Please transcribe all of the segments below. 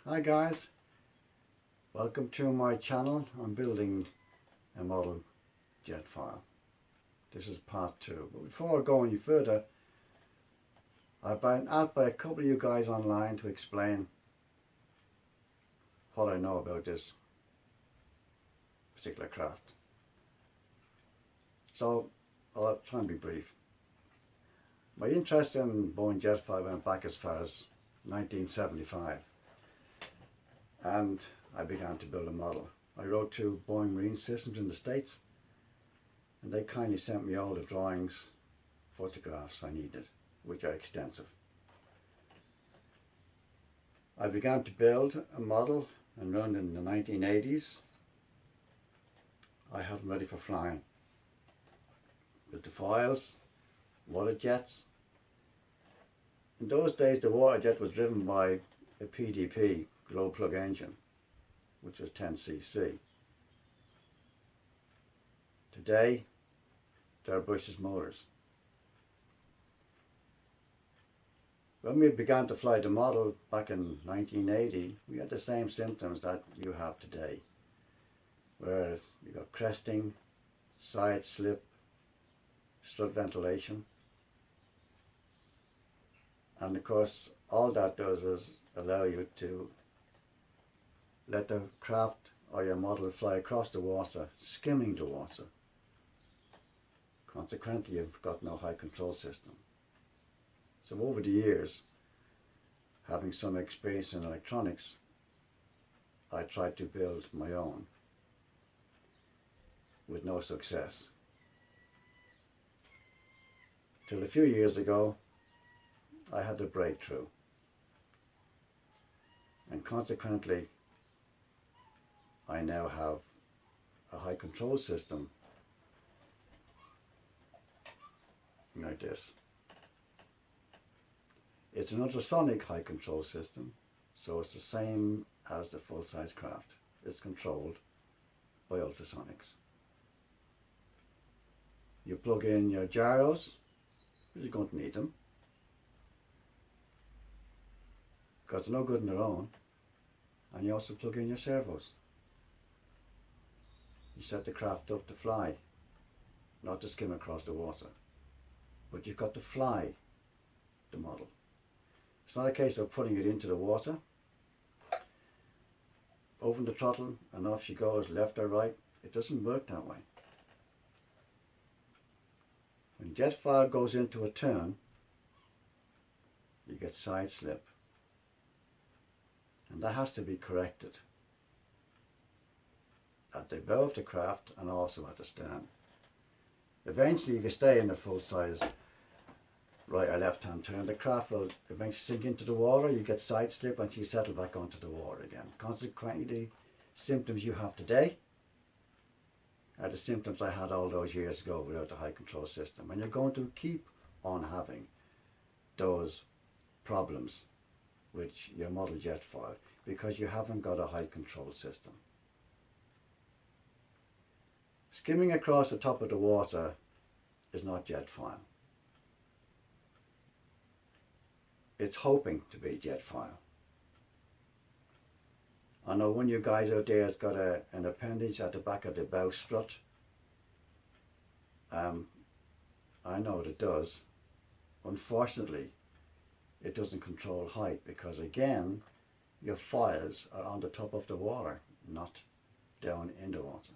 Hi guys, welcome to my channel. I'm building a model Jetfoil. This is part 2. But before I go any further, I've been asked by a couple of you guys online to explain what I know about this particular craft. So I'll try and be brief. My interest in Boeing Jetfoil went back as far as 1975. And I began to build a model. I wrote to Boeing Marine Systems in the States, and they kindly sent me all the drawings, photographs I needed, which are extensive. I began to build a model and run in the 1980s. I had them ready for flying. With the foils, water jets. In those days the water jet was driven by a PDP, glow plug engine, which was 10cc. Today, they're brushless motors. When we began to fly the model back in 1980, we had the same symptoms that you have today, where you got cresting, side slip, strut ventilation, and of course all that does is allow you to let the craft or your model fly across the water, skimming the water. Consequently, you've got no high control system. So over the years, having some experience in electronics, I tried to build my own with no success. Till a few years ago, I had a breakthrough. And consequently, I now have a high control system like this. It's an ultrasonic high control system, so it's the same as the full-size craft. It's controlled by ultrasonics. You plug in your gyros, because you're going to need them, because they're no good on their own, and you also plug in your servos. You set the craft up to fly, not to skim across the water. But you've got to fly the model. It's not a case of putting it into the water, open the throttle and off she goes left or right. It doesn't work that way. When Jetfoil goes into a turn, you get side slip. And that has to be corrected at the bow of the craft and also at the stern. Eventually, if you stay in a full-size right or left-hand turn, the craft will eventually sink into the water. You get side slip and you settle back onto the water again. Consequently, the symptoms you have today are the symptoms I had all those years ago without the high control system. And you're going to keep on having those problems with your model Jetfoil because you haven't got a high control system. Skimming across the top of the water is not Jetfoil. It's hoping to be Jetfoil. I know one of you guys out there has got an appendage at the back of the bow strut. I know it does. Unfortunately, it doesn't control height because again, your foils are on the top of the water, not down in the water.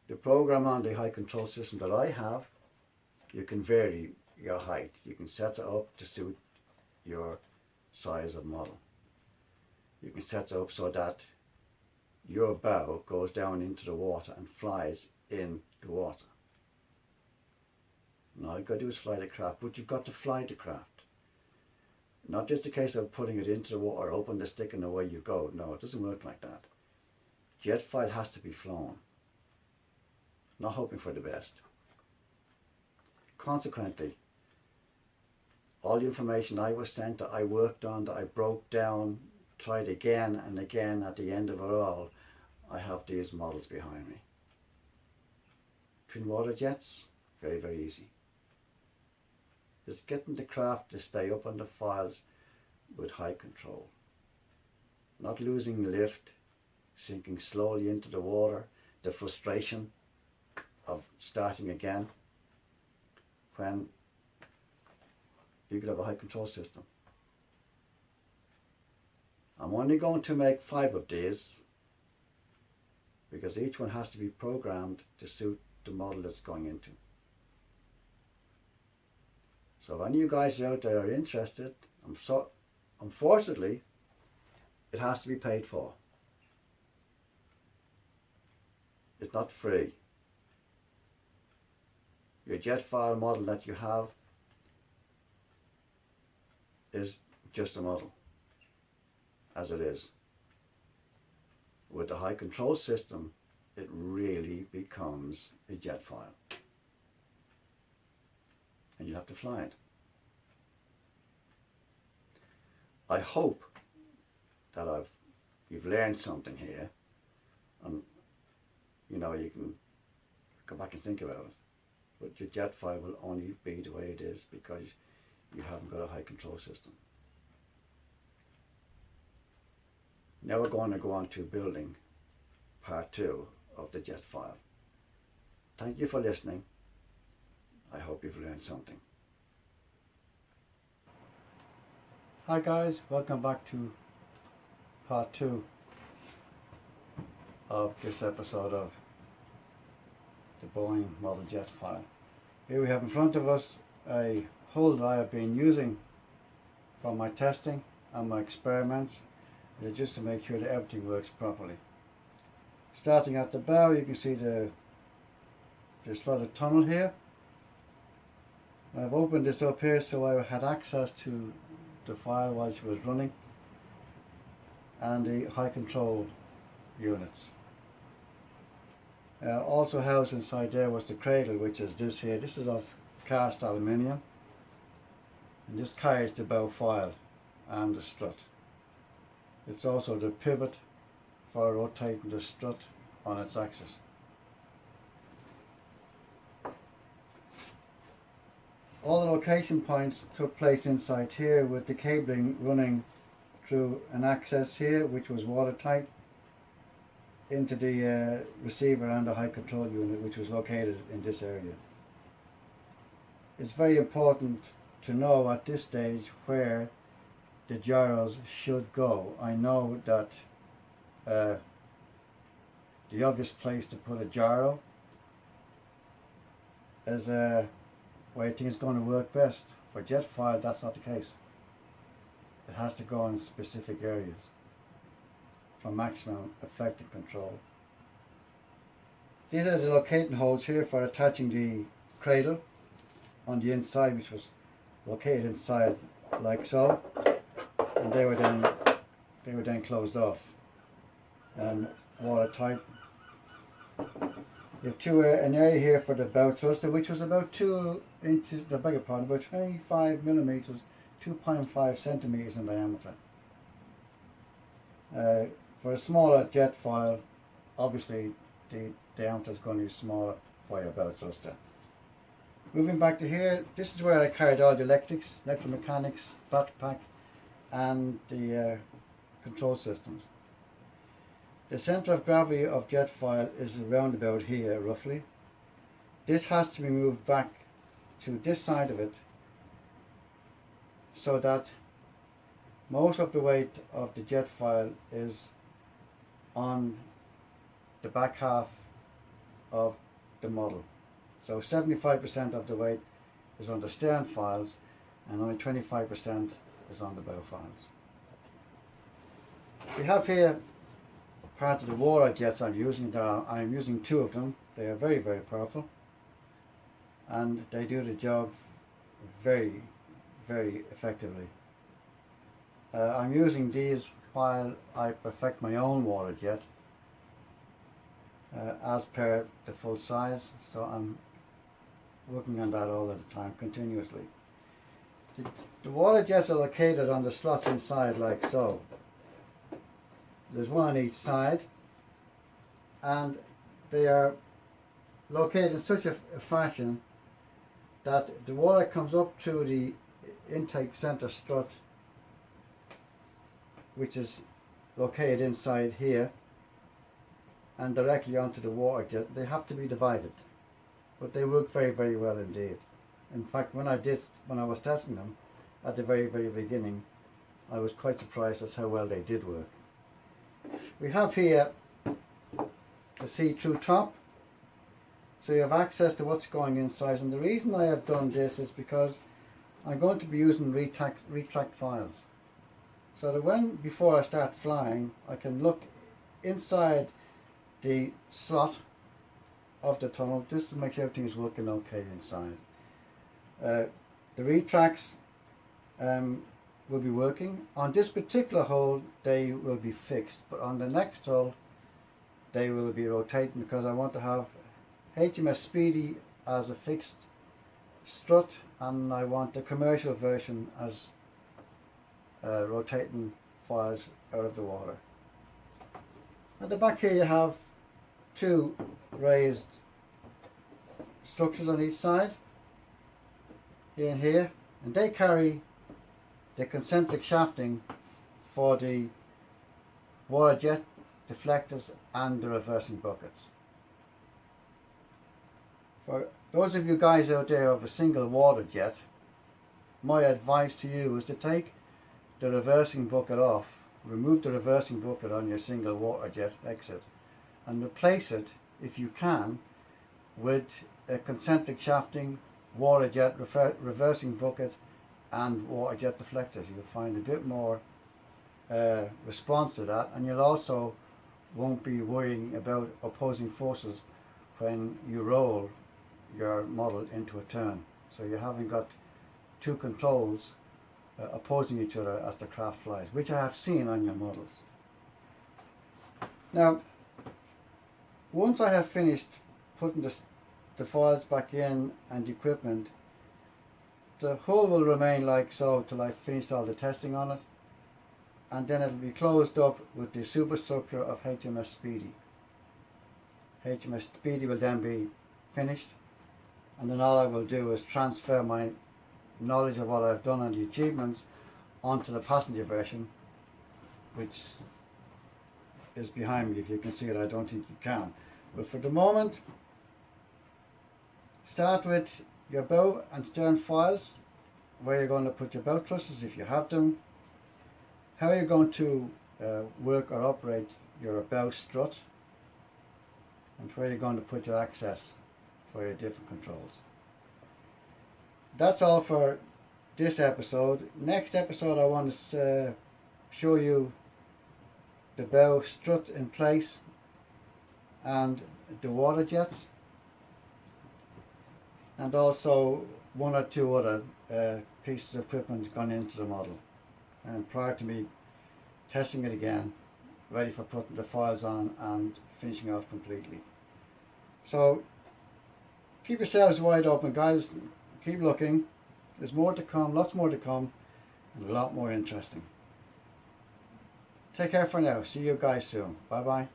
The program on the high control system that I have, you can vary your height. You can set it up to suit your size of model. You can set it up so that your bow goes down into the water and flies in the water. Now all you've got to do is fly the craft, but you've got to fly the craft. Not just a case of putting it into the water, open the stick and away you go. No, it doesn't work like that. Jetfoil has to be flown. Not hoping for the best. Consequently, all the information I was sent, that I worked on, that I broke down, tried again and again, at the end of it all, I have these models behind me. Twin water jets, very, very easy. Just getting the craft to stay up on the files with high control. Not losing lift, sinking slowly into the water, the frustration of starting again, when you could have a high control system. I'm only going to make 5 of these because each one has to be programmed to suit the model it's going into. So if any of you guys out there are interested, unfortunately, it has to be paid for. It's not free. Your Jetfoil model that you have is just a model, as it is. With the high control system, it really becomes a Jetfoil. And you have to fly it. I hope that you've learned something here, and you know, you can go back and think about it. But your Jetfoil will only be the way it is because you haven't got a high control system. Now we're going to go on to building part 2 of the Jetfoil. Thank you for listening. I hope you've learned something. Hi guys, welcome back to part 2 of this episode of the Boeing model Jetfoil. Here we have in front of us a hull that I have been using for my testing and my experiments, just to make sure that everything works properly. Starting at the bow, you can see the slotted tunnel here. I've opened this up here so I had access to the file while she was running, and the high control units. Also housed inside there was the cradle, which is this here. This is of cast aluminium, and this carries the bow file and the strut. It's also the pivot for rotating the strut on its axis. All the location points took place inside here, with the cabling running through an access here which was watertight into the receiver and the high control unit, which was located in this area. It's very important to know at this stage where the gyros should go. I know that the obvious place to put a gyro is where I think it's going to work best. For Jetfoil, that's not the case. It has to go in specific areas for maximum effective control. These are the locating holes here for attaching the cradle on the inside, which was located inside like so, and they were then closed off and watertight. You have an area here for the bow thruster, which was about 2 inches, I beg your pardon, about 25 millimeters, 2.5 centimeters in diameter. For a smaller Jetfoil, obviously the diameter is going to be smaller for your bow thruster. Moving back to here, this is where I carried all the electrics, electromechanics, battery pack, and the control systems. The centre of gravity of Jetfoil is around about here roughly. This has to be moved back to this side of it so that most of the weight of the Jetfoil is on the back half of the model. So 75% of the weight is on the stern files and only 25% is on the bow files. We have here part of the waterjets I'm using. I'm using 2 of them. They are very, very powerful, and they do the job very, very effectively. I'm using these while I perfect my own waterjet as per the full size, so I'm working on that all the time continuously. The waterjets are located on the slots inside like so. There's one on each side, and they are located in such a fashion that the water comes up to the intake center strut which is located inside here and directly onto the water jet, they have to be divided, but they work very, very well indeed. In fact, when I was testing them at the very, very beginning, I was quite surprised as how well they did work. We have here a see-through top, so you have access to what's going inside, and the reason I have done this is because I'm going to be using retract files, so that before I start flying, I can look inside the slot of the tunnel just to make sure everything is working okay inside. The retracts will be working. On this particular hull they will be fixed, but on the next hull they will be rotating, because I want to have HMS SPeedy as a fixed strut, and I want the commercial version as rotating files out of the water. At the back here you have two raised structures on each side, here and here, and they carry the concentric shafting for the water jet, deflectors and the reversing buckets. For those of you guys out there of a single water jet, my advice to you is to take the reversing bucket off, remove the reversing bucket on your single water jet exit, and replace it, if you can, with a concentric shafting, water jet, reversing bucket and water jet deflectors. You'll find a bit more response to that, and you'll also won't be worrying about opposing forces when you roll your model into a turn. So you haven't got two controls opposing each other as the craft flies, which I have seen on your models. Now, once I have finished putting the files back in and the equipment, the hull will remain like so till I've finished all the testing on it, and then it'll be closed up with the superstructure of HMS SPeedy. HMS SPeedy will then be finished, and then all I will do is transfer my knowledge of what I've done and the achievements onto the passenger version, which is behind me. If you can see it, I don't think you can, but for the moment, start with your bow and stern files, where you're going to put your bow trusses if you have them, how you're going to work or operate your bow strut, and where you're going to put your access for your different controls. That's all for this episode. Next episode I want to show you the bow strut in place and the water jets, and also one or two other pieces of equipment gone into the model, and prior to me testing it again, ready for putting the files on and finishing off completely. So keep yourselves wide open, guys. Keep looking. There's more to come, lots more to come, and a lot more interesting. Take care for now. See you guys soon. Bye bye.